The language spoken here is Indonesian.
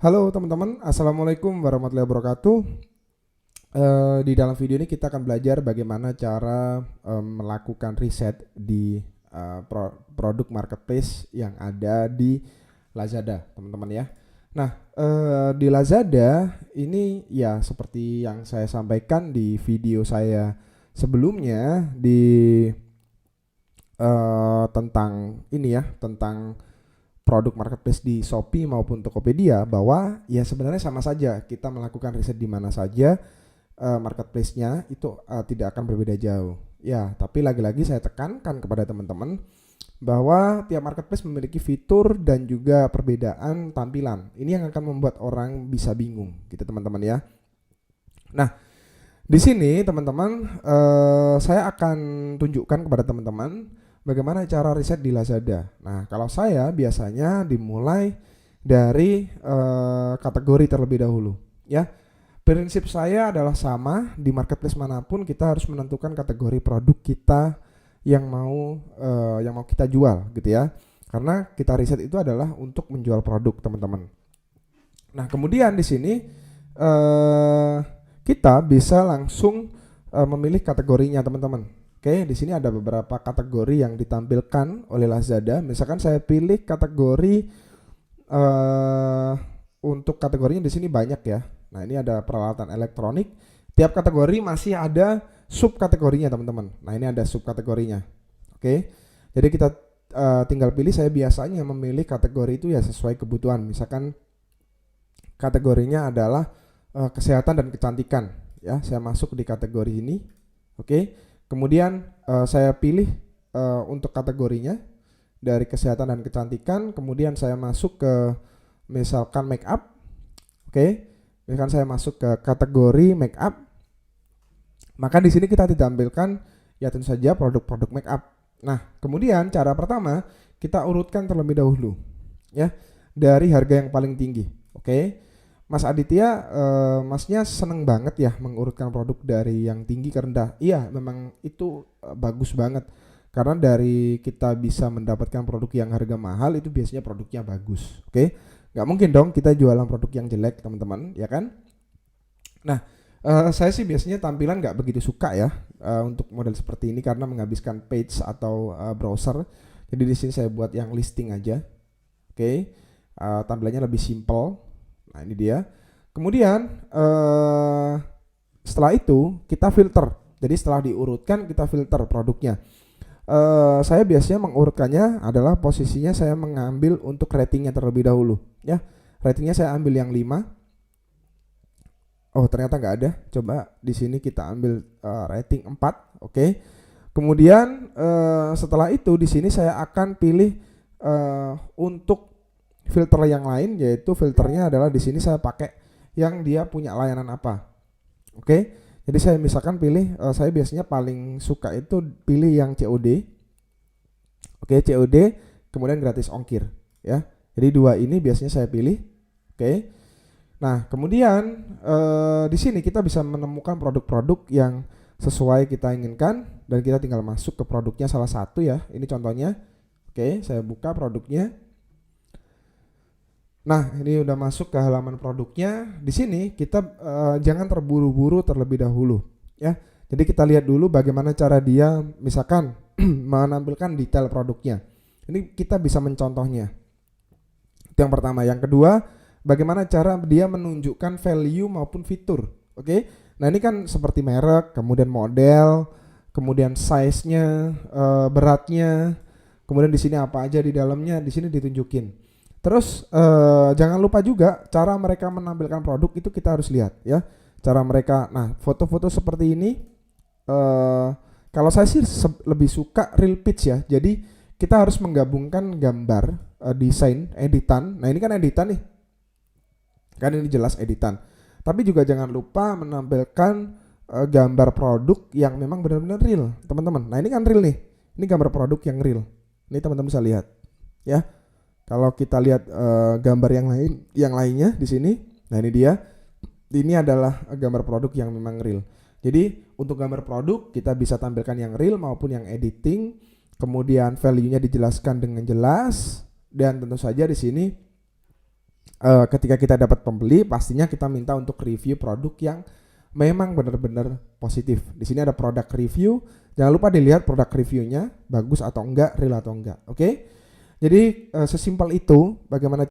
Halo teman-teman, Assalamualaikum warahmatullahi wabarakatuh. Di dalam video ini kita akan belajar bagaimana cara melakukan riset di produk marketplace yang ada di Lazada, teman-teman ya. Nah, di Lazada ini ya seperti yang saya sampaikan di video saya sebelumnya tentang ini ya, tentang produk marketplace di Shopee maupun Tokopedia, bahwa ya sebenarnya sama saja kita melakukan riset di mana saja, marketplace-nya itu tidak akan berbeda jauh. Ya, tapi lagi-lagi saya tekankan kepada teman-teman bahwa tiap marketplace memiliki fitur dan juga perbedaan tampilan. Ini yang akan membuat orang bisa bingung, gitu teman-teman ya. Nah, di sini teman-teman, saya akan tunjukkan kepada teman-teman bagaimana cara riset di Lazada. Nah, kalau saya biasanya dimulai dari kategori terlebih dahulu, ya. Prinsip saya adalah sama di marketplace manapun, kita harus menentukan kategori produk kita yang mau kita jual, gitu ya. Karena kita riset itu adalah untuk menjual produk, teman-teman. Nah, kemudian di sini kita bisa langsung memilih kategorinya, teman-teman. Oke, di sini ada beberapa kategori yang ditampilkan oleh Lazada. Misalkan saya pilih kategori untuk kategorinya di sini banyak ya. Nah, ini ada peralatan elektronik. Tiap kategori masih ada subkategorinya, teman-teman. Nah, ini ada subkategorinya. Oke. Jadi kita tinggal pilih. Saya biasanya memilih kategori itu ya sesuai kebutuhan. Misalkan kategorinya adalah kesehatan dan kecantikan ya. Saya masuk di kategori ini. Oke. Kemudian saya pilih untuk kategorinya dari kesehatan dan kecantikan. Kemudian saya masuk ke misalkan make up. Oke. Misalkan saya masuk ke kategori make up. Maka di sini kita ditampilkan ya tentu saja produk-produk make up. Nah, kemudian cara pertama kita urutkan terlebih dahulu ya dari harga yang paling tinggi. Oke. Mas Aditya, masnya seneng banget ya mengurutkan produk dari yang tinggi ke rendah. Iya, memang itu bagus banget. Karena dari kita bisa mendapatkan produk yang harga mahal itu biasanya produknya bagus. Oke, nggak mungkin dong kita jualan produk yang jelek, teman-teman, ya kan? Nah, saya sih biasanya tampilan nggak begitu suka ya untuk model seperti ini karena menghabiskan page atau browser. Jadi di sini saya buat yang listing aja. Oke, tampilannya lebih simple. Nah, ini dia. Kemudian setelah itu kita filter. Jadi setelah diurutkan kita filter produknya. Saya biasanya mengurutkannya adalah posisinya saya mengambil untuk ratingnya terlebih dahulu. Ya, ratingnya saya ambil yang 5. Oh, ternyata nggak ada. Coba di sini kita ambil rating 4. Oke. Kemudian setelah itu di sini saya akan pilih untuk filter yang lain, yaitu filternya adalah di sini saya pakai yang dia punya layanan apa. Oke. Jadi saya misalkan pilih saya biasanya paling suka itu pilih yang COD. Oke, COD kemudian gratis ongkir ya. Jadi dua ini biasanya saya pilih. Oke. Nah, kemudian di sini kita bisa menemukan produk-produk yang sesuai kita inginkan dan kita tinggal masuk ke produknya salah satu ya. Ini contohnya. Oke, saya buka produknya. Nah, ini udah masuk ke halaman produknya. Di sini kita jangan terburu-buru terlebih dahulu ya. Jadi kita lihat dulu bagaimana cara dia misalkan menampilkan detail produknya. Ini kita bisa mencontohnya. Itu yang pertama. Yang kedua, bagaimana cara dia menunjukkan value maupun fitur. Oke. Nah, ini kan seperti merek, kemudian model, kemudian size-nya, beratnya, kemudian di sini apa aja di dalamnya, di sini ditunjukin. Terus jangan lupa juga cara mereka menampilkan produk itu kita harus lihat ya. Cara mereka, nah foto-foto seperti ini, kalau saya sih lebih suka real pitch ya. Jadi kita harus menggabungkan gambar, desain, editan. Nah, ini kan editan nih, kan ini jelas editan. Tapi juga jangan lupa menampilkan gambar produk yang memang benar-benar real, teman-teman. Nah, ini kan real nih, ini gambar produk yang real. Ini teman-teman bisa lihat ya. Kalau kita lihat gambar yang lainnya di sini, nah ini dia. Ini adalah gambar produk yang memang real. Jadi untuk gambar produk kita bisa tampilkan yang real maupun yang editing. Kemudian value-nya dijelaskan dengan jelas dan tentu saja di sini ketika kita dapat pembeli, pastinya kita minta untuk review produk yang memang benar-benar positif. Di sini ada produk review. Jangan lupa dilihat produk reviewnya bagus atau enggak, real atau enggak. Oke? Jadi sesimpel itu bagaimana